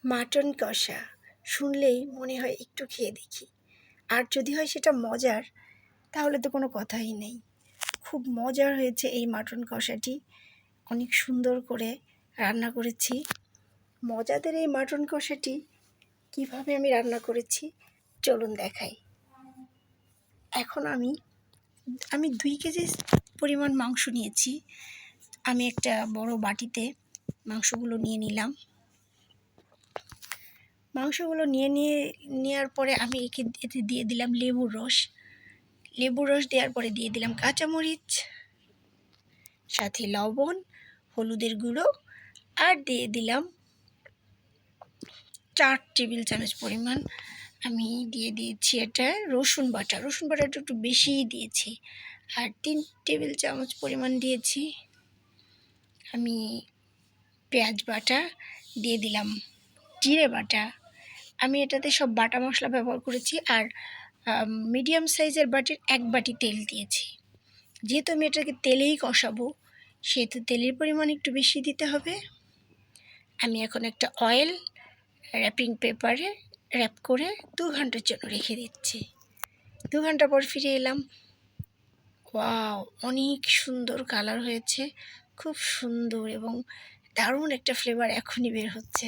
Mutton কষা শুনলেই মনে হয় একটু খেয়ে দেখি। আর যদি হয় সেটা মজার, তাহলে তো কোনো কথাই নেই। খুব মজার হয়েছে এই মাটন কষাটি। অনেক সুন্দর করে রান্না করেছি। মজাদের এই মাটন কষাটি কিভাবে আমি রান্না করেছি চলুন দেখাই। এখন আমি 2 কেজি পরিমাণ মাংস নিয়েছি। আমি একটা বড় বাটিতে মাংসগুলো নিয়ে নিলাম। মাংসগুলো নেওয়ার পরে আমি এতে দিয়ে দিলাম লেবুর রস। লেবুর রস দেওয়ার পরে দিয়ে দিলাম কাঁচামরিচ, সাথে লবণ, হলুদের গুঁড়ো, আর দিয়ে দিলাম 4 টেবিল চামচ পরিমাণ আমি দিয়ে দিয়েছি এটা রসুন বাটা। রসুন বাটাটা একটু বেশিই দিয়েছি। আর 3 টেবিল চামচ পরিমাণ দিয়েছি আমি পেঁয়াজ বাটা, দিয়ে দিলাম জিরে বাটা। আমি এটাতে সব বাটা মশলা ব্যবহার করেছি। আর মিডিয়াম সাইজের বাটির 1 বাটি তেল দিয়েছি। যেহেতু আমি এটাকে তেলেই কষাবো, সেহেতু তেলের পরিমাণ একটু বেশি দিতে হবে। আমি এখন একটা অয়েল র্যাপিং পেপারে র্যাপ করে 2 ঘন্টার জন্য রেখে দিচ্ছি। 2 ঘন্টা পর ফিরে এলাম। ওয়াও, অনেক সুন্দর কালার হয়েছে, খুব সুন্দর এবং দারুণ একটা ফ্লেভার এখনই বের হচ্ছে।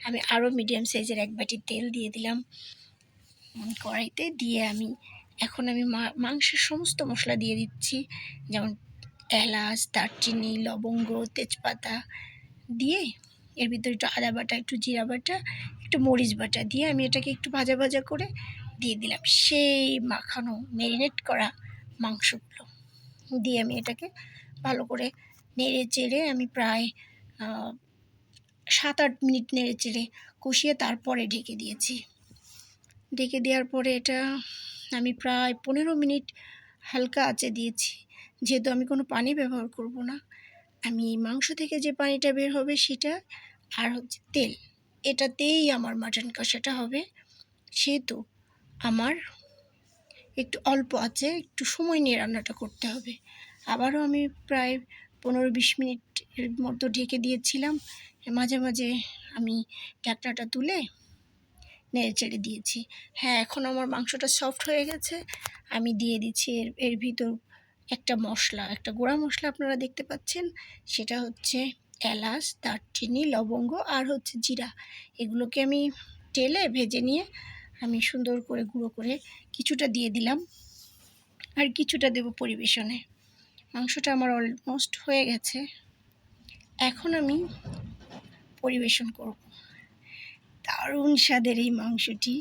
আমি আরও মিডিয়াম সাইজের 1 বাটি তেল দিয়ে দিলাম কড়াইতে। দিয়ে এখন আমি মাংসের সমস্ত মশলা দিয়ে দিচ্ছি, যেমন এলাচ, দারচিনি, লবঙ্গ, তেজপাতা দিয়ে এর ভিতরে একটু আদা বাটা, একটু জিরা বাটা, একটু মরিচ বাটা দিয়ে আমি এটাকে একটু ভাজা ভাজা করে দিয়ে দিলাম সেই মাখানো ম্যারিনেট করা মাংসগুলো। দিয়ে আমি এটাকে ভালো করে নেড়ে চেড়ে আমি প্রায় 7-8 মিনিট নেড়ে চেড়ে কষিয়ে তারপরে ঢেকে দিয়েছি। ঢেকে দেওয়ার পরে এটা আমি প্রায় 15 মিনিট হালকা আঁচে দিয়েছি। যেহেতু আমি কোনো পানি ব্যবহার করব না, আমি মাংস থেকে যে পানিটা বের হবে সেটা আর হচ্ছে তেল, এটাতেই আমার মাটন কষাটা হবে। সেহেতু আমার একটু অল্প আঁচে একটু সময় নিয়ে রান্নাটা করতে হবে। আবারও আমি প্রায় 15-20 মিনিটের মতো ঢেকে দিয়েছিলাম। মাঝে মাঝে আমি ঢাকনাটা তুলে নেড়ে চেড়ে দিয়েছি। হ্যাঁ, এখন আমার মাংসটা সফট হয়ে গেছে। আমি দিয়ে দিচ্ছি এর ভিতর একটা মশলা, একটা গুঁড়া মশলা আপনারা দেখতে পাচ্ছেন। সেটা হচ্ছে এলাচ, দারচিনি, লবঙ্গ আর হচ্ছে জিরা। এগুলোকে আমি তেলে ভেজে নিয়ে আমি সুন্দর করে গুঁড়ো করে কিছুটা দিয়ে দিলাম, আর কিছুটা দেব পরিবেশনে। মাংসটা আমার অলমোস্ট হয়ে গেছে। এখন আমি পরিবেশন করব। দারুণ স্বাদের এই মাংসটি।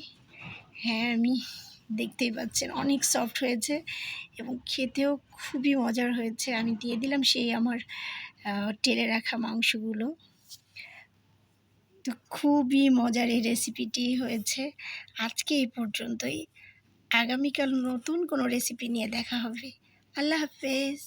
হ্যাঁ, আমি দেখতেই পাচ্ছেন অনেক সফট হয়েছে এবং খেতেও খুবই মজার হয়েছে। আমি দিয়ে দিলাম সেই আমার টেলে রাখা মাংসগুলো। তো খুবই মজার এই রেসিপিটি হয়েছে। আজকে এই পর্যন্তই। আগামীকাল নতুন কোনো রেসিপি নিয়ে দেখা হবে। আল্লাহ হাফেজ।